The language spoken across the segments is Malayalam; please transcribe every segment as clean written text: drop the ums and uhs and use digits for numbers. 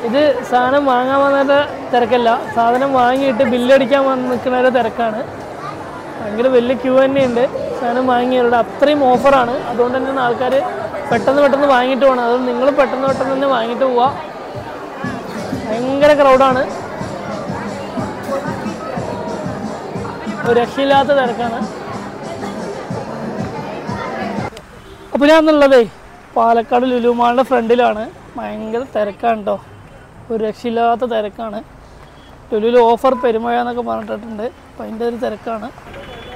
ഇത് സാധനം വാങ്ങാൻ വന്നിട്ട് തിരക്കല്ല, സാധനം വാങ്ങിയിട്ട് ബില്ലടിക്കാൻ വന്ന് നിൽക്കുന്നവരുടെ തിരക്കാണ്. ഭയങ്കര വലിയ ക്യൂ തന്നെയുണ്ട് സാധനം വാങ്ങിയവരുടെ. അത്രയും ഓഫറാണ്. അതുകൊണ്ട് തന്നെ ആൾക്കാർ പെട്ടെന്ന് വാങ്ങിയിട്ട് പോകണം. അതുകൊണ്ട് നിങ്ങൾ പെട്ടെന്ന് തന്നെ വാങ്ങിയിട്ട് പോവുക. ഭയങ്കര ക്രൗഡാണ്, ഒരു രക്ഷയില്ലാത്ത തിരക്കാണ്. അപ്പോൾ ഞാൻ എന്നുള്ളതേ പാലക്കാട് ലുലു മാളിൻ്റെ ഫ്രണ്ടിലാണ്. ഭയങ്കര തിരക്കാണ് കേട്ടോ, ഒരു രക്ഷയില്ലാത്ത തിരക്കാണ്. ലുലുവിൽ ഓഫർ പെരുമഴ എന്നൊക്കെ പറഞ്ഞിട്ടുണ്ട്. അപ്പം അതിൻ്റെ ഒരു തിരക്കാണ്.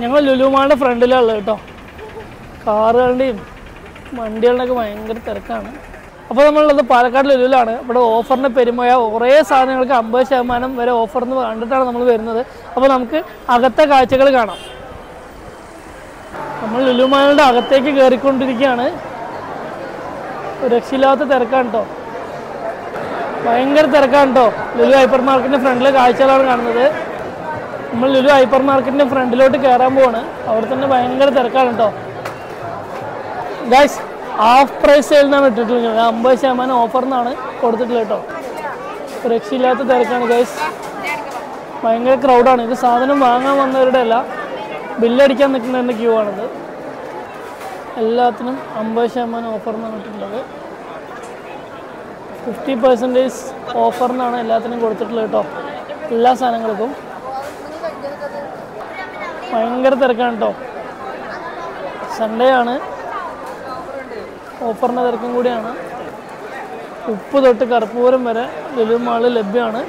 ഞങ്ങൾ ലുലു മാളിൻ്റെ ഫ്രണ്ടിലുള്ളത് കേട്ടോ. കാറുകളുടെയും വണ്ടികളുടെയൊക്കെ ഭയങ്കര തിരക്കാണ്. അപ്പോൾ നമ്മളുള്ളത് പാലക്കാട് ലുലുവിലാണ്. ഇവിടെ ഓഫറിൻ്റെ പെരുമഴ, കുറേ സാധനങ്ങൾക്ക് 50% വരെ ഓഫർ എന്ന് കണ്ടിട്ടാണ് നമ്മൾ വരുന്നത്. അപ്പോൾ നമുക്ക് അകത്തെ കാഴ്ചകൾ കാണാം. നമ്മൾ ലുലു മാളിൻ്റെ അകത്തേക്ക് കയറിക്കൊണ്ടിരിക്കുകയാണ്. രക്ഷയില്ലാത്ത തിരക്കാണ് കേട്ടോ, ഭയങ്കര തിരക്കാണ് കേട്ടോ. ലുലു ഹൈപ്പർ മാർക്കറ്റിൻ്റെ ഫ്രണ്ടിലെ കാഴ്ചകളാണ് കാണുന്നത്. നമ്മൾ ലുലു ഹൈപ്പർ മാർക്കറ്റിൻ്റെ ഫ്രണ്ടിലോട്ട് കയറാൻ പോവാണ്. അവിടെ തന്നെ ഭയങ്കര തിരക്കാണ് കേട്ടോ. ഗൈസ്, ഹാഫ് പ്രൈസ് സെയിൽ എന്നാണ് ഇട്ടിട്ടുള്ളത്. 50% ഓഫർ എന്നാണ് കൊടുത്തിട്ടുള്ളത് കേട്ടോ. രക്ഷയില്ലാത്ത തിരക്കാണ് ഗൈസ്, ഭയങ്കര ക്രൗഡാണ്. ഇത് സാധനം വാങ്ങാൻ വന്നവരുടെ അല്ല, ബില്ലടിക്കാൻ നിൽക്കുന്നതിൻ്റെ ക്യൂ ആണിത്. എല്ലാത്തിനും 50% ഓഫർ എന്നാണ് ഇട്ടിട്ടുള്ളത്. 50% ഓഫർ എന്നാണ് എല്ലാത്തിനും കൊടുത്തിട്ടുള്ളത് കേട്ടോ. എല്ലാ സാധനങ്ങൾക്കും ഭയങ്കര തിരക്കാണ് കേട്ടോ. സൺഡേ ആണ്, ഓഫറിൻ്റെ തിരക്കും കൂടിയാണ്. ഉപ്പ് തൊട്ട് കർപ്പൂരം വരെ ലുലു മാളിൽ ലഭ്യമാണ്.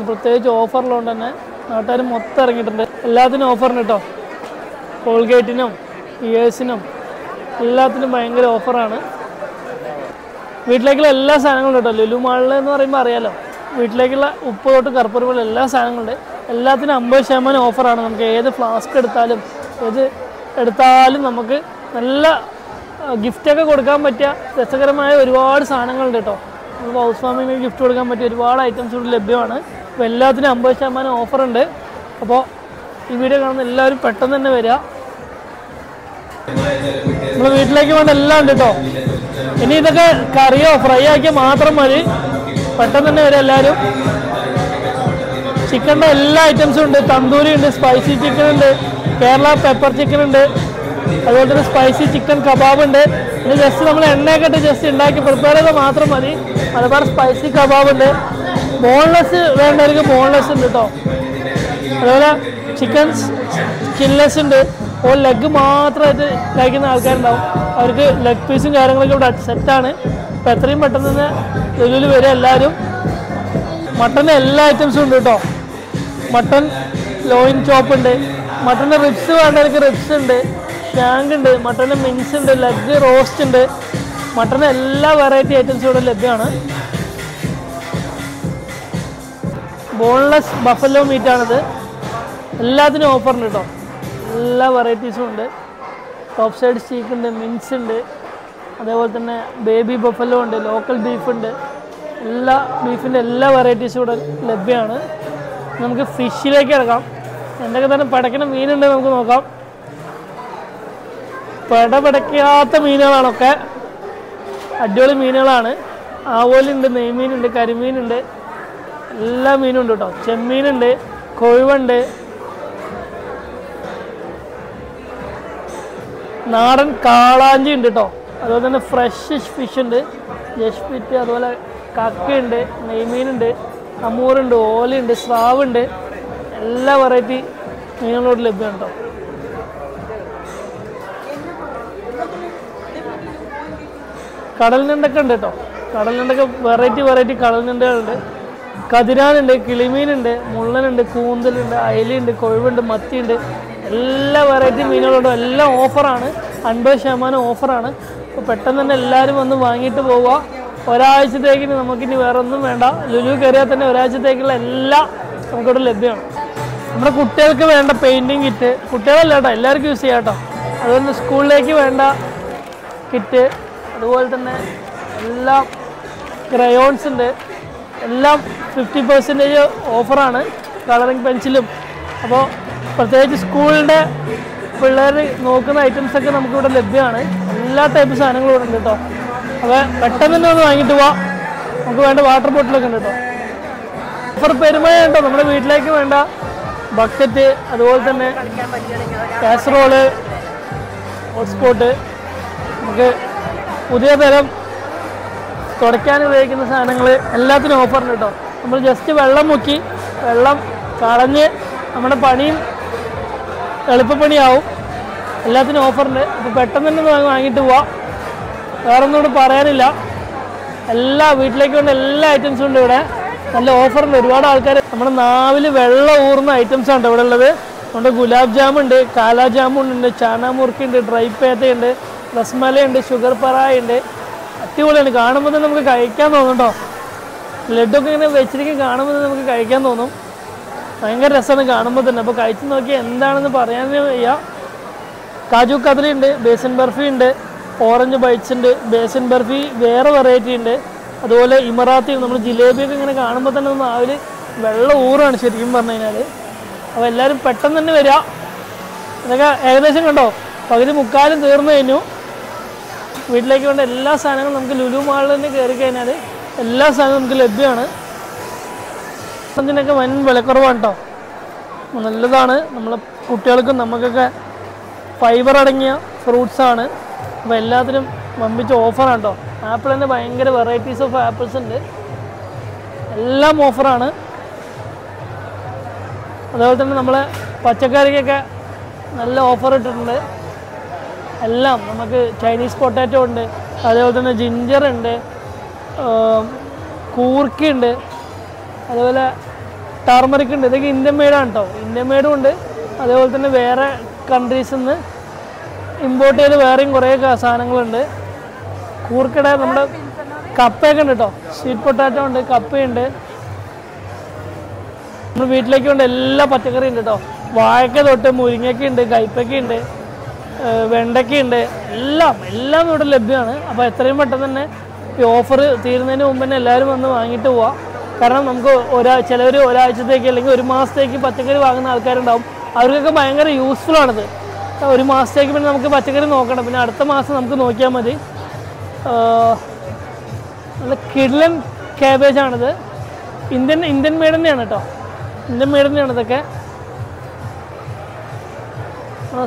പ്രത്യേകിച്ച് ഓഫറിലുകൊണ്ട് തന്നെ നാട്ടുകാർ മൊത്തം ഇറങ്ങിയിട്ടുണ്ട്. എല്ലാത്തിനും ഓഫറിന് കേട്ടോ. കോൾഗേറ്റിനും ഇയേഴ്സിനും എല്ലാത്തിനും ഭയങ്കര ഓഫറാണ്. വീട്ടിലേക്കുള്ള എല്ലാ സാധനങ്ങളും കേട്ടോ. ലുലു മാളിൽ എന്ന് പറയുമ്പോൾ അറിയാലോ, വീട്ടിലേക്കുള്ള ഉപ്പ് തൊട്ട് കർപ്പൂരം പോലെ എല്ലാ സാധനങ്ങളുണ്ട്. എല്ലാത്തിനും 50% ഓഫറാണ്. നമുക്ക് ഏത് ഫ്ലാസ്ക് എടുത്താലും ഏത് എടുത്താലും നമുക്ക് നല്ല ഗിഫ്റ്റൊക്കെ കൊടുക്കാൻ പറ്റിയ രസകരമായ ഒരുപാട് സാധനങ്ങളുണ്ട് കേട്ടോ. നമുക്ക് ഹൗസ് വാമിങ്ങിന് ഗിഫ്റ്റ് കൊടുക്കാൻ പറ്റിയ ഒരുപാട് ഐറ്റംസ് ഇവിടെ ലഭ്യമാണ്. അപ്പോൾ എല്ലാത്തിനും 50% ഓഫറുണ്ട്. അപ്പോൾ ഈ വീഡിയോ കാണുന്ന എല്ലാവരും പെട്ടെന്ന് തന്നെ വരിക. നമ്മൾ വീട്ടിലേക്ക് വേണ്ട എല്ലാം ഉണ്ട് കേട്ടോ. ഇനി ഇതൊക്കെ കറിയോ ഫ്രൈ ആക്കിയാൽ മാത്രം മതി. പെട്ടെന്ന് തന്നെ വരിക എല്ലാവരും. ചിക്കൻ്റെ എല്ലാ ഐറ്റംസും ഉണ്ട്. തന്തൂരി ഉണ്ട്, സ്പൈസി ചിക്കൻ ഉണ്ട്, കേരള പെപ്പർ ചിക്കൻ ഉണ്ട്, അതുപോലെ തന്നെ സ്പൈസി ചിക്കൻ കബാബ് ഉണ്ട്. ഇത് ജസ്റ്റ് നമ്മൾ എണ്ണയൊക്കെ ഇട്ട് ജസ്റ്റ് ഉണ്ടാക്കി പ്രിപ്പയർ ചെയ്താൽ മാത്രം മതി. മലബാർ സ്പൈസി കബാബ് ഉണ്ട്. ബോൺലെസ് വേണ്ടവർക്ക് ബോൺലെസ് ഉണ്ട് കേട്ടോ. അതുപോലെ ചിക്കൻ സ്കിൻലെസ് ഉണ്ട്. ഓ ലെഗ് മാത്രമായിട്ട് കഴിക്കുന്ന ആൾക്കാരുണ്ടാവും, അവർക്ക് ലെഗ് പീസും കാര്യങ്ങളൊക്കെ ഇവിടെ സെറ്റാണ്. അപ്പോൾ എത്രയും പെട്ടെന്ന് തന്നെ ലുലുവിൽ വരിക എല്ലാവരും. മട്ടൻ്റെ എല്ലാ ഐറ്റംസും ഉണ്ട് കേട്ടോ. മട്ടൺ ലോയിൻ ചോപ്പ് ഉണ്ട്, മട്ടൻ്റെ റിബ്സ് വേണ്ടവർക്ക് റിബ്സ് ഉണ്ട്, ഷാങ്ക് ഉണ്ട്, മട്ടൻ്റെ മിൻസ് ഉണ്ട്, ലെഗ് റോസ്റ്റ് ഉണ്ട്. മട്ടൻ്റെ എല്ലാ വെറൈറ്റി ഐറ്റംസും ഇവിടെ ലഭ്യമാണ്. ബോൺലെസ് ബഫല്ലോ മീറ്റാണിത്. എല്ലാത്തിനും ഓഫറുണ്ട് കേട്ടോ. എല്ലാ വെറൈറ്റീസും ഉണ്ട്. ടോപ്പ് സൈഡ് സ്റ്റീക്ക് ഉണ്ട്, മിൻസ് ഉണ്ട്, അതേപോലെ തന്നെ ബേബി ബഫല്ലോ ഉണ്ട്, ലോക്കൽ ബീഫ് ഉണ്ട്. എല്ലാ ബീഫിൻ്റെ എല്ലാ വെറൈറ്റീസും ഇവിടെ ലഭ്യമാണ്. നമുക്ക് ഫിഷിലേക്ക് ഇറങ്ങാം. എന്തൊക്കെ തന്നെ പടയ്ക്കുന്ന മീനുണ്ട് നമുക്ക് നോക്കാം. പടയ്ക്കാത്ത മീനുകളാണൊക്കെ, അടിപൊളി മീനുകളാണ്. ആവോലുണ്ട്, നെയ്മീനുണ്ട്, കരിമീനുണ്ട്, എല്ലാ മീനും ഉണ്ട് കേട്ടോ. ചെമ്മീനുണ്ട്, കൊഴുവുണ്ട്, നാടൻ കാളാഞ്ചി ഉണ്ട് കേട്ടോ. അതുപോലെ തന്നെ ഫ്രഷ് ഫിഷ് ഉണ്ട്, ജഷ് ഫിറ്റ്, അതുപോലെ കക്കയുണ്ട്, നെയ്മീനുണ്ട്, അമൂറുണ്ട്, ഓലയുണ്ട്, സ്രാവുണ്ട്. എല്ലാ വെറൈറ്റി മീനുകളോട് ലഭ്യമാണ് കേട്ടോ. കടൽ ഞണ്ടൊക്കെ ഉണ്ട് കേട്ടോ. കടൽ ഞണ്ടൊക്കെ വെറൈറ്റി കടൽ ഞണ്ടുകളുണ്ട്. കതിരാനുണ്ട്, കിളിമീനുണ്ട്, മുള്ളനുണ്ട്, കൂന്തലുണ്ട്, അയലുണ്ട്, കൊഴുവുണ്ട്, മത്തിയുണ്ട്. എല്ലാ വെറൈറ്റി മീനുകളുണ്ടോ. എല്ലാം ഓഫറാണ്, 50% ഓഫറാണ്. അപ്പോൾ പെട്ടെന്ന് തന്നെ എല്ലാവരും വന്ന് വാങ്ങിയിട്ട് പോവുക. ഒരാഴ്ചത്തേക്ക് നമുക്കിനി വേറെ ഒന്നും വേണ്ട. ലുലു കയറിയാൽ തന്നെ ഒരാഴ്ചത്തേക്കുള്ള എല്ലാം നമുക്കിവിടെ ലഭ്യമാണ്. നമ്മുടെ കുട്ടികൾക്ക് വേണ്ട പെയിൻറ്റിങ് കിറ്റ്, കുട്ടികളല്ല കേട്ടോ, എല്ലാവർക്കും യൂസ് ചെയ്യാം കേട്ടോ. അതുപോലെ സ്കൂളിലേക്ക് വേണ്ട കിറ്റ്, അതുപോലെ തന്നെ എല്ലാം ക്രയോൺസ് ഉണ്ട്. എല്ലാം 50% ഓഫറാണ്. കളറിങ് പെൻസിലും. അപ്പോൾ പ്രത്യേകിച്ച് സ്കൂളിൻ്റെ പിള്ളേർ നോക്കുന്ന ഐറ്റംസൊക്കെ നമുക്കിവിടെ ലഭ്യമാണ്. എല്ലാ ടൈപ്പ് സാധനങ്ങളും ഇവിടെ ഉണ്ട് കേട്ടോ. അപ്പോൾ പെട്ടെന്ന് തന്നെ ഒന്ന് വാങ്ങിയിട്ട് പോവാം. നമുക്ക് വേണ്ട വാട്ടർ ബോട്ടിലൊക്കെ ഉണ്ട് കേട്ടോ. ഓഫർ പെരുമഴ ഉണ്ടോ, നമ്മുടെ വീട്ടിലേക്ക് വേണ്ട ബക്കറ്റ്, അതുപോലെ തന്നെ കാസറോള്, ഹോട്ട്സ്പോട്ട്, നമുക്ക് പുതിയ തരം തുടയ്ക്കാൻ ഉപയോഗിക്കുന്ന സാധനങ്ങൾ എല്ലാത്തിനും ഓഫറുണ്ട് കേട്ടോ. നമ്മൾ ജസ്റ്റ് വെള്ളം മുക്കി വെള്ളം കളഞ്ഞ് നമ്മുടെ പണിയും എളുപ്പപ്പണിയാവും. എല്ലാത്തിനും ഓഫറുണ്ട്. അപ്പോൾ പെട്ടെന്ന് തന്നെ വാങ്ങിയിട്ട് പോവാം. വേറെ ഒന്നും പറയാനില്ല. എല്ലാ വീട്ടിലേക്ക് വേണ്ട എല്ലാ ഐറ്റംസും ഉണ്ട് ഇവിടെ. നല്ല ഓഫറുണ്ട്. ഒരുപാട് ആൾക്കാർ നമ്മുടെ നാവിൽ വെള്ളം ഊർന്ന ഐറ്റംസ് ആണ് ഇവിടെ ഉള്ളത്. നമ്മുടെ ഗുലാബ് ജാമുണ്ട്, കാലാ ജാമുണ്ട്, ചാന മുറുക്കുണ്ട്, ഡ്രൈ പേത്തയുണ്ട്, റസ്മലയുണ്ട്, ഷുഗർ പറായ ഉണ്ട്. അടിപൊളിയാണ്. കാണുമ്പോൾ തന്നെ നമുക്ക് കഴിക്കാൻ തോന്നും കേട്ടോ. ലഡ്ഡൊക്കെ ഇങ്ങനെ വെച്ചിരിക്കും, കാണുമ്പോൾ തന്നെ നമുക്ക് കഴിക്കാൻ തോന്നും. ഭയങ്കര രസമാണ് കാണുമ്പോൾ തന്നെ. അപ്പോൾ കഴിച്ച് നോക്കിയാൽ എന്താണെന്ന് പറയാൻ വയ്യ. കാജു കദലി ഉണ്ട്, ബേസൻ ബർഫി ഉണ്ട്, ഓറഞ്ച് ബൈറ്റ്സ് ഉണ്ട്, ബേസൻ ബർഫി വേറെ വെറൈറ്റി ഉണ്ട്, അതുപോലെ ഇമറാത്തി. നമ്മൾ ജിലേബിയൊക്കെ ഇങ്ങനെ കാണുമ്പോൾ തന്നെ ഒന്ന് നാവിൽ വെള്ളം ഊറാണ് ശരിക്കും പറഞ്ഞു കഴിഞ്ഞാൽ. അപ്പോൾ എല്ലാവരും പെട്ടെന്ന് തന്നെ വരിക. ഇതൊക്കെ ഏകദേശം കണ്ടോ, പകുതി മുക്കാലും തീർന്നു കഴിഞ്ഞു. വീട്ടിലേക്ക് വേണ്ട എല്ലാ സാധനങ്ങളും നമുക്ക് ലുലു മാളിൽ തന്നെ കയറി കഴിഞ്ഞാൽ എല്ലാ സാധനവും നമുക്ക് ലഭ്യമാണ്. അതിനൊക്കെ വൻ വിലക്കുറവാണ് കേട്ടോ. നല്ലതാണ്. നമ്മളെ കുട്ടികൾക്കും നമുക്കൊക്കെ ഫൈബർ അടങ്ങിയ ഫ്രൂട്ട്സാണ്. അപ്പോൾ എല്ലാത്തിനും വമ്പിച്ച ഓഫറാണ് കേട്ടോ. ആപ്പിൾ തന്നെ ഭയങ്കര വെറൈറ്റീസ് ഓഫ് ആപ്പിൾസ് ഉണ്ട്. എല്ലാം ഓഫറാണ്. അതുപോലെ തന്നെ നമ്മളെ പച്ചക്കറിക്കൊക്കെ നല്ല ഓഫർ ഇട്ടിട്ടുണ്ട്. എല്ലാം നമുക്ക് ചൈനീസ് പൊട്ടാറ്റോ ഉണ്ട്, അതേപോലെ തന്നെ ജിഞ്ചർ ഉണ്ട്, കൂർക്കയുണ്ട്, അതുപോലെ ടർമറിക് ഉണ്ട്. ഇതൊക്കെ ഇന്ത്യൻ മെയ്ഡാണ് കേട്ടോ. ഇന്ത്യൻ മെയ്ഡും ഉണ്ട്, അതേപോലെ തന്നെ വേറെ കൺട്രീസിൽ നിന്ന് ഇമ്പോർട്ട് ചെയ്ത് വേറെയും കുറേ സാധനങ്ങളുണ്ട്. കൂർക്കയുടെ നമ്മുടെ കപ്പയൊക്കെ ഉണ്ട് കേട്ടോ. സ്വീറ്റ് പൊട്ടാറ്റോ ഉണ്ട്, കപ്പയുണ്ട്. നമ്മൾ വീട്ടിലേക്ക് വേണ്ട എല്ലാ പച്ചക്കറിയും ഉണ്ട് കേട്ടോ. വാഴക്ക തൊട്ട് മുരിങ്ങയ്ക്ക ഉണ്ട്, കയ്പയ്ക്ക ഉണ്ട്, വെണ്ടയ്ക്കുണ്ട്. എല്ലാം ഇവിടെ ലഭ്യമാണ്. അപ്പോൾ എത്രയും പെട്ടെന്ന് തന്നെ ഈ ഓഫർ തീരുന്നതിന് മുമ്പ് തന്നെ എല്ലാവരും വന്ന് വാങ്ങിയിട്ട് പോവാം. കാരണം നമുക്ക് ചിലവർ ഒരാഴ്ചത്തേക്ക് അല്ലെങ്കിൽ ഒരു മാസത്തേക്ക് പച്ചക്കറി വാങ്ങുന്ന ആൾക്കാരുണ്ടാവും. അവർക്കൊക്കെ ഭയങ്കര യൂസ്ഫുള്ളാണിത്. ഒരു മാസത്തേക്ക് പിന്നെ നമുക്ക് പച്ചക്കറി നോക്കണം, പിന്നെ അടുത്ത മാസം നമുക്ക് നോക്കിയാൽ മതി. നല്ല കിഡ്ലൻ ക്യാബേജാണിത്. ഇന്ത്യൻ മെയ്ഡ് തന്നെയാണ് കേട്ടോ. ഇന്ത്യൻ മെയ്ഡ് തന്നെയാണ് ഇതൊക്കെ.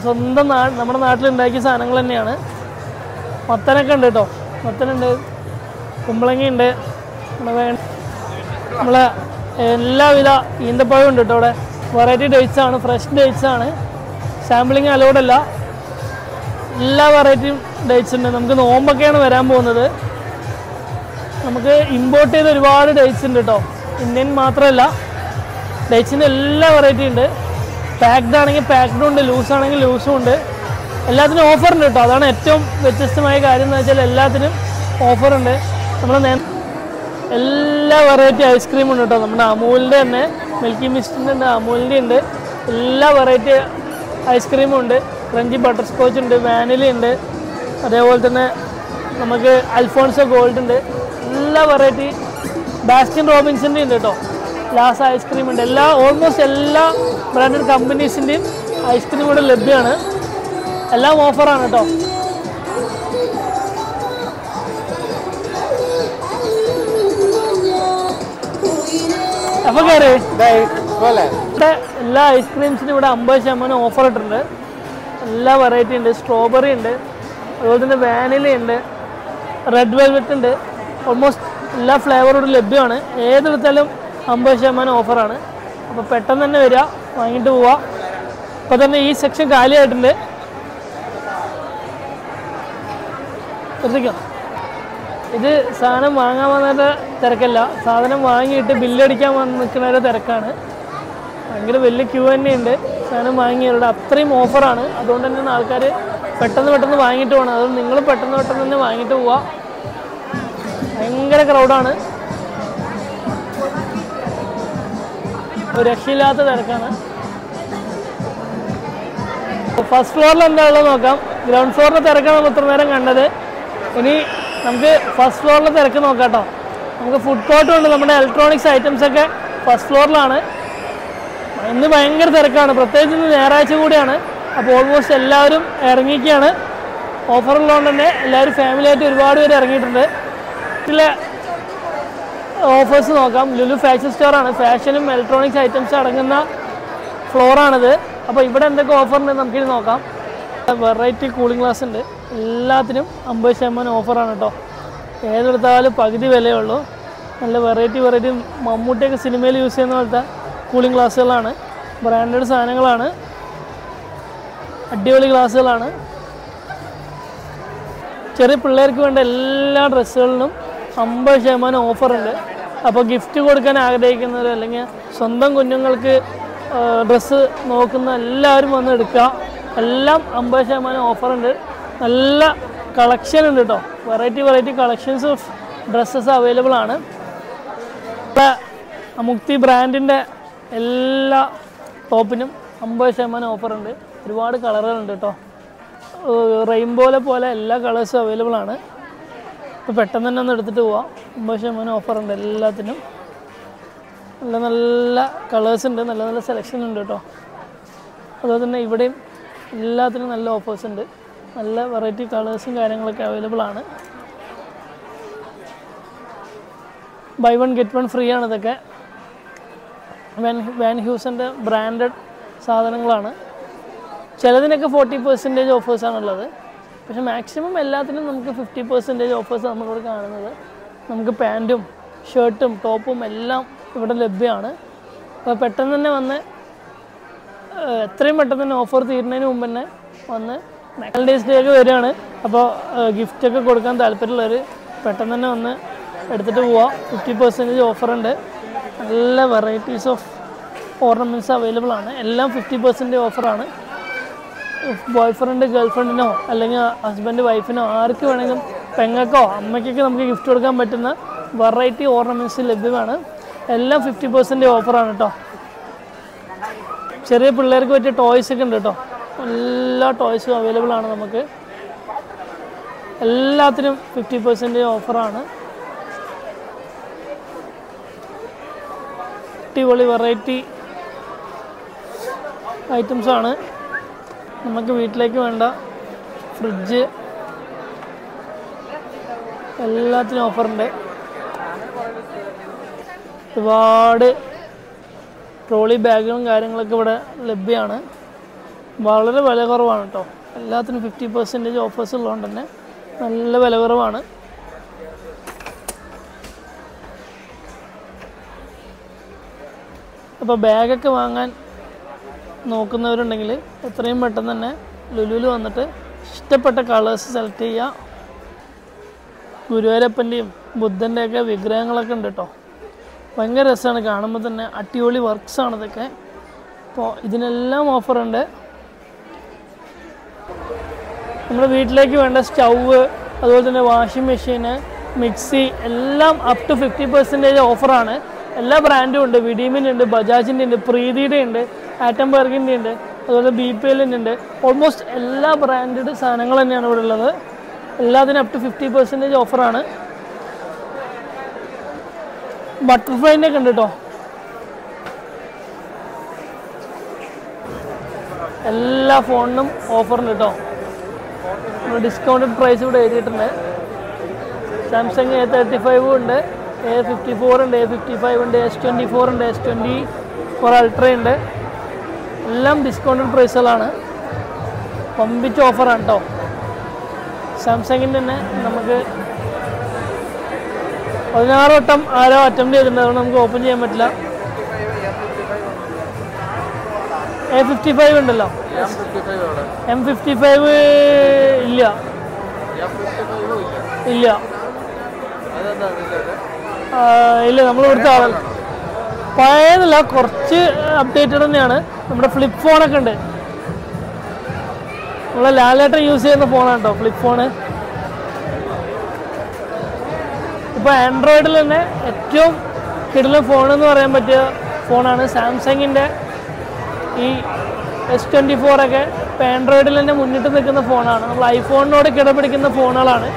സ്വന്തം നമ്മുടെ നാട്ടിലുണ്ടാക്കിയ സാധനങ്ങൾ തന്നെയാണ്. മത്തനൊക്കെ ഉണ്ട് കേട്ടോ. മത്തനുണ്ട്, കുമ്പളങ്ങയുണ്ട്, നമ്മളെ എല്ലാവിധ ഈന്തപ്പഴവും ഉണ്ട് കേട്ടോ. ഇവിടെ വെറൈറ്റി ഡേറ്റ്സ് ആണ്, ഫ്രഷ് ഡേറ്റ്സ് ആണ്. സാമ്പിളിങ് അലോഡല്ല. എല്ലാ വെറൈറ്റിയും ഡേറ്റ്സ് ഉണ്ട്. നമുക്ക് നോമ്പൊക്കെയാണ് വരാൻ പോകുന്നത്. നമുക്ക് ഇമ്പോർട്ട് ചെയ്ത ഒരുപാട് ഡേറ്റ്സ് ഉണ്ട് കേട്ടോ. ഇന്ത്യൻ മാത്രമല്ല, ഡേറ്റ്സിൻ്റെ എല്ലാ വെറൈറ്റി ഉണ്ട്. പാക്ഡ് ആണെങ്കിൽ പാക്ഡും ഉണ്ട്, ലൂസ് ആണെങ്കിൽ ലൂസും ഉണ്ട്. എല്ലാത്തിനും ഓഫറുണ്ട് കേട്ടോ. അതാണ് ഏറ്റവും വ്യത്യസ്തമായ കാര്യം എന്ന് വെച്ചാൽ എല്ലാത്തിനും ഓഫറുണ്ട്. നമ്മൾ എല്ലാ വെറൈറ്റി ഐസ്ക്രീമും ഉണ്ട് കേട്ടോ. നമ്മുടെ അമൂലിൻ്റെ തന്നെ മിൽക്കി മിസ്റ്റിൻ്റെ ഉണ്ട്, അമൂലിൻ്റെ ഉണ്ട്. എല്ലാ വെറൈറ്റി ഐസ്ക്രീമും ഉണ്ട്. ക്രഞ്ചി ബട്ടർ സ്കോച്ച് ഉണ്ട്, വാനില ഉണ്ട്, അതേപോലെ തന്നെ നമുക്ക് അൽഫോൺസോ ഗോൾഡ് ഉണ്ട്. എല്ലാ വെറൈറ്റി ബാസ്കിൻ റോബിൻസിൻ്റെ ഉണ്ട് കേട്ടോ. ലാസ് ഐസ്ക്രീം ഉണ്ട്. ഓൾമോസ്റ്റ് എല്ലാ ബ്രാൻഡഡ് കമ്പനീസിൻ്റെയും ഐസ്ക്രീം ഇവിടെ ലഭ്യമാണ്. എല്ലാം ഓഫറാണ് കേട്ടോ. അപ്പോൾ കയറി ഇവിടെ എല്ലാ ഐസ്ക്രീംസിനും ഇവിടെ 50% ഓഫർ ഇട്ടിട്ടുണ്ട്. എല്ലാ വെറൈറ്റി ഉണ്ട്. സ്ട്രോബെറി ഉണ്ട്, അതുപോലെ തന്നെ വാനില ഉണ്ട്, റെഡ് വെൽവെറ്റ് ഉണ്ട്. ഓൾമോസ്റ്റ് എല്ലാ ഫ്ലേവറും ലഭ്യമാണ്. ഏതെടുത്താലും 50% ഓഫറാണ്. അപ്പോൾ പെട്ടെന്ന് തന്നെ വരിക, വാങ്ങിയിട്ട് പോവുക. ഇപ്പോൾ തന്നെ ഈ സെക്ഷൻ കാലിയായിട്ടുണ്ട്. ശ്രദ്ധിക്കാം. ഇത് സാധനം വാങ്ങാൻ വന്നിട്ട് തിരക്കല്ല, സാധനം വാങ്ങിയിട്ട് ബില്ലടിക്കാൻ വന്ന് നിൽക്കുന്നവരുടെ തിരക്കാണ്. ഭയങ്കര വലിയ ക്യൂ തന്നെയുണ്ട് സാധനം വാങ്ങിയവരുടെ. അത്രയും ഓഫറാണ്. അതുകൊണ്ട് തന്നെയാണ് ആൾക്കാർ പെട്ടെന്ന് വാങ്ങിയിട്ട് പോകണം. അതുകൊണ്ട് നിങ്ങൾ പെട്ടെന്ന് തന്നെ വാങ്ങിയിട്ട് പോവുക. ഭയങ്കര ക്രൗഡാണ്, ഒരു രക്ഷയില്ലാത്ത തിരക്കാണ്. ഫസ്റ്റ് ഫ്ലോറിൽ എന്താ ഉള്ളത് നോക്കാം. ഗ്രൗണ്ട് ഫ്ലോറിൻ്റെ തിരക്കാണ് നമ്മൾ ഇത്ര നേരം കണ്ടത്. ഇനി നമുക്ക് ഫസ്റ്റ് ഫ്ലോറിലെ തിരക്ക് നോക്കാം കേട്ടോ. നമുക്ക് ഫുഡ് കോർട്ടും ഉണ്ട്. നമ്മുടെ ഇലക്ട്രോണിക്സ് ഐറ്റംസൊക്കെ ഫസ്റ്റ് ഫ്ലോറിലാണ്. ഇന്ന് ഭയങ്കര തിരക്കാണ്, പ്രത്യേകിച്ച് ഇന്ന് ഞായറാഴ്ച കൂടിയാണ്. അപ്പോൾ ഓൾമോസ്റ്റ് എല്ലാവരും ഇറങ്ങിയിരിക്കുകയാണ്. ഓഫറുള്ളതുകൊണ്ട് തന്നെ എല്ലാവരും ഫാമിലിയായിട്ട് ഒരുപാട് പേര് ഇറങ്ങിയിട്ടുണ്ട്. ഓഫേഴ്സ് നോക്കാം. ലുലു ഫാഷൻ സ്റ്റോറാണ്. ഫാഷനും ഇലക്ട്രോണിക്സ് ഐറ്റംസ് അടങ്ങുന്ന ഫ്ലോറാണിത്. അപ്പോൾ ഇവിടെ എന്തൊക്കെ ഓഫറുണ്ട് നമുക്കിത് നോക്കാം. വെറൈറ്റി കൂളിംഗ് ഗ്ലാസ് ഉണ്ട്. എല്ലാത്തിനും 50% ഓഫറാണ് കേട്ടോ. ഏതെടുത്താലും പകുതി വിലയേ ഉള്ളൂ. നല്ല വെറൈറ്റി മമ്മൂട്ടിയൊക്കെ സിനിമയിൽ യൂസ് ചെയ്യുന്ന പോലത്തെ കൂളിംഗ് ഗ്ലാസ്സുകളാണ്. ബ്രാൻഡഡ് സാധനങ്ങളാണ്. അടിപൊളി ഗ്ലാസ്സുകളാണ്. ചെറിയ പിള്ളേർക്ക് വേണ്ട എല്ലാ ഡ്രസ്സുകളിലും 50% ഓഫറുണ്ട്. അപ്പോൾ ഗിഫ്റ്റ് കൊടുക്കാൻ ആഗ്രഹിക്കുന്നവർ അല്ലെങ്കിൽ സ്വന്തം കുഞ്ഞുങ്ങൾക്ക് ഡ്രസ്സ് നോക്കുന്ന എല്ലാവരും വന്ന് എടുക്കുക. എല്ലാം 50% ഓഫറുണ്ട്. നല്ല കളക്ഷൻ ഉണ്ട് കേട്ടോ. Variety collections of dresses available ആണ്. മുക്തി ബ്രാൻഡിൻ്റെ എല്ലാ ടോപ്പിനും 50% ഓഫറുണ്ട്. ഒരുപാട് കളറുകളുണ്ട് കേട്ടോ. റെയിൻബോലെ പോലെ എല്ലാ കളേഴ്സും അവൈലബിൾ ആണ്. ഇപ്പോൾ പെട്ടെന്ന് തന്നെ ഒന്ന് എടുത്തിട്ട് പോവാം. 50% ഓഫറുണ്ട് എല്ലാത്തിനും. നല്ല കളേഴ്സ് ഉണ്ട്. നല്ല സെലക്ഷൻ ഉണ്ട് കേട്ടോ. അതുപോലെ തന്നെ ഇവിടെയും എല്ലാത്തിനും നല്ല ഓഫേഴ്സ് ഉണ്ട്. നല്ല വെറൈറ്റി കളേഴ്സും കാര്യങ്ങളൊക്കെ അവൈലബിൾ ആണ്. ബൈ 1 get 1 ഫ്രീ ആണ് ഇതൊക്കെ. വാൻ ഹ്യൂസിൻ്റെ ബ്രാൻഡഡ് സാധനങ്ങളാണ്. ചിലതിനൊക്കെ 40% ഓഫേഴ്സാണുള്ളത്. പക്ഷേ മാക്സിമം എല്ലാത്തിനും നമുക്ക് 50% ഓഫേഴ്സ് നമ്മളിവിടെ കാണുന്നത്. നമുക്ക് പാൻറ്റും ഷർട്ടും ടോപ്പും എല്ലാം ഇവിടെ ലഭ്യമാണ്. അപ്പോൾ പെട്ടെന്ന് തന്നെ വന്ന് എത്രയും പെട്ടെന്ന് തന്നെ ഓഫർ തീരുന്നതിന് മുമ്പ് തന്നെ വന്ന് വാലന്റൈൻസ് ഡേ ഒക്കെ വരികയാണ്. അപ്പോൾ ഗിഫ്റ്റൊക്കെ കൊടുക്കാൻ താല്പര്യമുള്ളവർ പെട്ടെന്ന് തന്നെ വന്ന് എടുത്തിട്ട് പോവാം. 50% ഓഫറുണ്ട്. നല്ല വെറൈറ്റീസ് ഓഫ് ഓർണമെൻറ്റ്സ് അവൈലബിൾ ആണ്. എല്ലാം 50% ഓഫറാണ്. ബോയ് ഫ്രണ്ട് ഗേൾ ഫ്രണ്ടിനോ അല്ലെങ്കിൽ ഹസ്ബൻഡ് വൈഫിനോ ആർക്ക് വേണമെങ്കിലും പെങ്ങൾക്കോ അമ്മയ്ക്കൊക്കെ നമുക്ക് ഗിഫ്റ്റ് കൊടുക്കാൻ പറ്റുന്ന വെറൈറ്റി ഓർണമെൻറ്റ്സ് ലഭ്യമാണ്. എല്ലാം 50% ഓഫറാണ് കേട്ടോ. ചെറിയ പിള്ളേർക്ക് പറ്റിയ ടോയ്സ് ഒക്കെ ഉണ്ട് കേട്ടോ. എല്ലാ ടോയ്സും അവൈലബിൾ ആണ് നമുക്ക്. എല്ലാത്തിനും 50% ഓഫറാണ്. അടിപൊളി വെറൈറ്റി ഐറ്റംസാണ്. നമുക്ക് വീട്ടിലേക്ക് വേണ്ട ഫ്രിഡ്ജ് എല്ലാത്തിനും ഓഫറുണ്ട്. ഒരുപാട് ട്രോളി ബാഗുകളും കാര്യങ്ങളൊക്കെ ഇവിടെ ലഭ്യമാണ്. വളരെ വില കുറവാണ് കേട്ടോ. എല്ലാത്തിനും 50% ഓഫേഴ്സ് ഉള്ളതുകൊണ്ട് തന്നെ നല്ല വില കുറവാണ്. അപ്പോൾ ബാഗൊക്കെ വാങ്ങാൻ നോക്കുന്നവരുണ്ടെങ്കിൽ എത്രയും പെട്ടെന്ന് തന്നെ ലുലുവിൽ വന്നിട്ട് ഇഷ്ടപ്പെട്ട കളേഴ്സ് സെലക്ട് ചെയ്യുക. ഗുരുവായൂരപ്പൻ്റെയും ബുദ്ധൻ്റെയൊക്കെ വിഗ്രഹങ്ങളൊക്കെ ഉണ്ട് കേട്ടോ. ഭയങ്കര രസമാണ് കാണുമ്പോൾ തന്നെ. അടിപൊളി വർക്ക്സാണ് ഇതൊക്കെ. അപ്പോൾ ഇതിനെല്ലാം ഓഫറുണ്ട്. നമ്മുടെ വീട്ടിലേക്ക് വേണ്ട സ്റ്റൗവ്, അതുപോലെ തന്നെ വാഷിംഗ് മെഷീന്, മിക്സി എല്ലാം അപ് ടു 50% ഓഫറാണ്. എല്ലാ ബ്രാൻഡും ഉണ്ട്. വിഡീമിൻ്റെ ഉണ്ട്, ബജാജിൻ്റെ ഉണ്ട്, പ്രീതിയുടെ ഉണ്ട്, ആറ്റംബർഗിൻ്റെ ഉണ്ട്, അതുപോലെ BPLൻ്റെ ഉണ്ട്. ഓൾമോസ്റ്റ് എല്ലാ ബ്രാൻഡഡ് സാധനങ്ങൾ തന്നെയാണ് ഇവിടെ ഉള്ളത്. എല്ലാത്തിനും അപ് ടു 50% ഓഫറാണ്. ബട്ടർഫ്ലൈൻ്റെ ഒക്കെ ഉണ്ട് കേട്ടോ. എല്ലാ ഫോണിനും ഓഫറുണ്ട് കേട്ടോ. ഡിസ്കൗണ്ടഡ് പ്രൈസ് ഇവിടെ എഴുതിയിട്ടുണ്ട്. സാംസങ് A35 ഉണ്ട്, A54 ഉണ്ട്, A55 ഉണ്ട്, S24 ഉണ്ട്, S24 Ultra ഉണ്ട്. എല്ലാം ഡിസ്കൗണ്ടഡ് പ്രൈസുകളാണ്. പമ്പിച്ച ഓഫറാണ് കേട്ടോ. സാംസങ്ങിൻ്റെ തന്നെ നമുക്ക് 16 വട്ടം ആരോ അറ്റംപ്റ്റ് ചെയ്തിട്ടുണ്ട്. അതുകൊണ്ട് നമുക്ക് ഓപ്പൺ ചെയ്യാൻ പറ്റില്ല. A55 ഉണ്ടല്ലോ. M55 ഇല്ല. നമ്മൾ ഇവിടുത്തെ ആളല്ല. പഴയതല്ല, കുറച്ച് അപ്ഡേറ്റഡ് തന്നെയാണ്. നമ്മുടെ ഫ്ലിപ്പ് ഫോണൊക്കെ ഉണ്ട്. നമ്മളെ ലാലേട്ടൻ യൂസ് ചെയ്യുന്ന ഫോണാണ് കേട്ടോ ഫ്ലിപ്പ് ഫോണ്. ഇപ്പോൾ ആൻഡ്രോയിഡിൽ തന്നെ ഏറ്റവും കിടിലൻ ഫോണെന്ന് പറയാൻ പറ്റിയ ഫോണാണ് സാംസങ്ങിൻ്റെ ഈ S24 ഒക്കെ. ഇപ്പോൾ ആൻഡ്രോയിഡിൽ തന്നെ മുന്നിട്ട് നിൽക്കുന്ന ഫോണാണ്. നമ്മൾ ഐഫോണിനോട് കിടപിടിക്കുന്ന ഫോണുകളാണ്.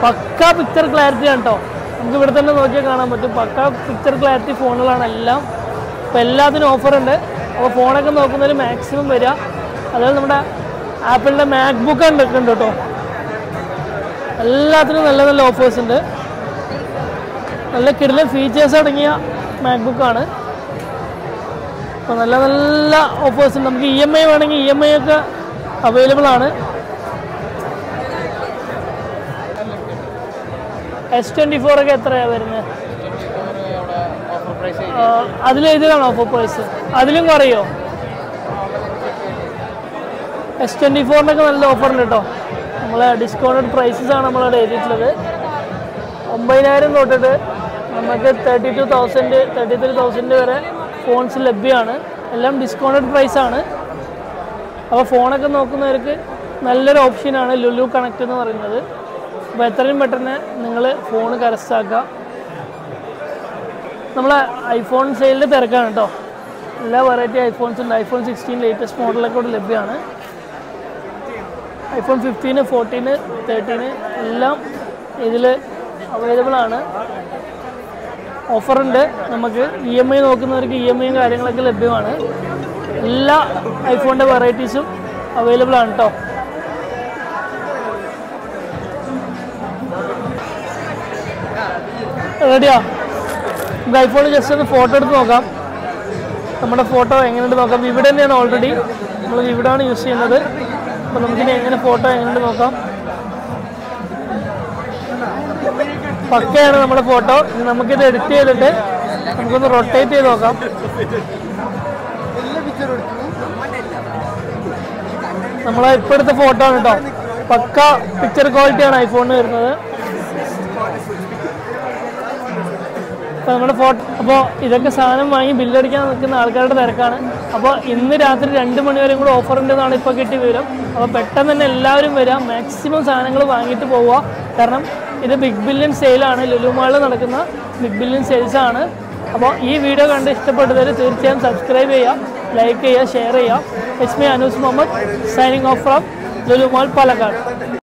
പക്കാ പിക്ചർ ക്ലാരിറ്റി ആണ് കേട്ടോ. നമുക്ക് ഇവിടെ തന്നെ നോക്കിയാൽ കാണാൻ പറ്റും. പക്കാ പിക്ചർ ക്ലാരിറ്റി ഫോണുകളാണ് എല്ലാം. അപ്പോൾ എല്ലാത്തിനും ഓഫറുണ്ട്. അപ്പോൾ ഫോണൊക്കെ നോക്കുന്നതിൽ മാക്സിമം വരിക. അതുപോലെ നമ്മുടെ ആപ്പിളിൻ്റെ മാക്ബുക്ക് ഉണ്ട് കേട്ടോ. എല്ലാത്തിനും നല്ല നല്ല ഓഫേഴ്സ് ഉണ്ട്. നല്ല കിടിലൻ ഫീച്ചേഴ്സ് അടങ്ങിയ മാക്ബുക്കാണ്. അപ്പോൾ നല്ല നല്ല ഓഫേഴ്സ് ഉണ്ട്. നമുക്ക് EMI വേണമെങ്കിൽ EMI ഒക്കെ അവൈലബിൾ ആണ്. S24 ഒക്കെ എത്രയാണ് വരുന്നത്? അതിലെഴുതിയതാണോ ഓഫർ പ്രൈസ്? അതിലും കുറയോ? S24 നല്ല ഓഫറുണ്ട് കേട്ടോ. നമ്മളെ ഡിസ്കൗണ്ടഡ് പ്രൈസസ് ആണ് നമ്മളവിടെ എഴുതിയിട്ടുള്ളത്. 9,000 തൊട്ടിട്ട് നമുക്ക് 33,000 വരെ ഫോൺസ് ലഭ്യമാണ്. എല്ലാം ഡിസ്കൗണ്ടഡ് പ്രൈസാണ്. അപ്പോൾ ഫോണൊക്കെ നോക്കുന്നവർക്ക് നല്ലൊരു ഓപ്ഷനാണ് ലുലു കണക്ട് എന്ന് പറയുന്നത്. അപ്പോൾ എത്രയും പെട്ടെന്ന് നിങ്ങൾ ഫോൺ കരസ്ഥാക്കുക. നമ്മളെ ഐഫോൺ സെയിലിൻ്റെ തിരക്കാണ് കേട്ടോ. എല്ലാ വെറൈറ്റി ഐഫോൺസ് ഉണ്ട്. iPhone 16 ലേറ്റസ്റ്റ് മോഡലൊക്കെ ഇവിടെ ലഭ്യമാണ്. iPhone 15, 14, 13 എല്ലാം ഇതിൽ അവൈലബിൾ ആണ്. ഓഫറുണ്ട്. നമുക്ക് EMI നോക്കുന്നവർക്ക് EMIയും കാര്യങ്ങളൊക്കെ ലഭ്യമാണ്. എല്ലാ ഐഫോണിൻ്റെ വെറൈറ്റീസും അവൈലബിൾ ആണ് കേട്ടോ. റെഡിയാ? നമുക്ക് ഐഫോൺ ജസ്റ്റ് ഒന്ന് ഫോട്ടോ എടുത്ത് നോക്കാം. നമ്മുടെ ഫോട്ടോ എങ്ങനെയുണ്ട് നോക്കാം. ഇവിടെ തന്നെയാണ് ഓൾറെഡി നമ്മൾ ഇവിടെയാണ് യൂസ് ചെയ്യുന്നത്. അപ്പോൾ നമുക്കിനി എങ്ങനെ ഫോട്ടോ എങ്ങനെയുണ്ട് നോക്കാം. പക്കയാണ് നമ്മുടെ ഫോട്ടോ. നമുക്കിത് എഡിറ്റ് ചെയ്തിട്ട് നമുക്കൊന്ന് റൊട്ടേറ്റ് ചെയ്ത് നോക്കാം. നമ്മളെ ഇപ്പോൾ എടുത്ത ഫോട്ടോ ആണ് കേട്ടോ. പക്ക പിക്ചർ ക്വാളിറ്റിയാണ് ഐഫോണിന് വരുന്നത്. അപ്പോൾ നമ്മുടെ ഫോട്ടോ അപ്പോൾ ഇതൊക്കെ സാധനം വാങ്ങി ബില്ലടിക്കാൻ നിൽക്കുന്ന ആൾക്കാരുടെ തിരക്കാണ്. അപ്പോൾ ഇന്ന് രാത്രി 2 മണി വരെയും കൂടെ ഓഫർ ഉണ്ടെന്നാണ് ഇപ്പോൾ കിട്ടിയ വിവരം. അപ്പോൾ പെട്ടെന്ന് തന്നെ എല്ലാവരും വരാം. മാക്സിമം സാധനങ്ങൾ വാങ്ങിയിട്ട് പോവുക. കാരണം ഇത് ബിഗ് ബില്യൺ സെയിലാണ്. ലുലു മാളിൽ നടക്കുന്ന ബിഗ് ബില്യൺ സെയിൽസാണ്. അപ്പോൾ ഈ വീഡിയോ കണ്ട് ഇഷ്ടപ്പെട്ടവർ തീർച്ചയായും സബ്സ്ക്രൈബ് ചെയ്യുക, ലൈക്ക് ചെയ്യുക, ഷെയർ ചെയ്യുക. It's me Anoos Muhammad signing off from Lulu mall Palakkad.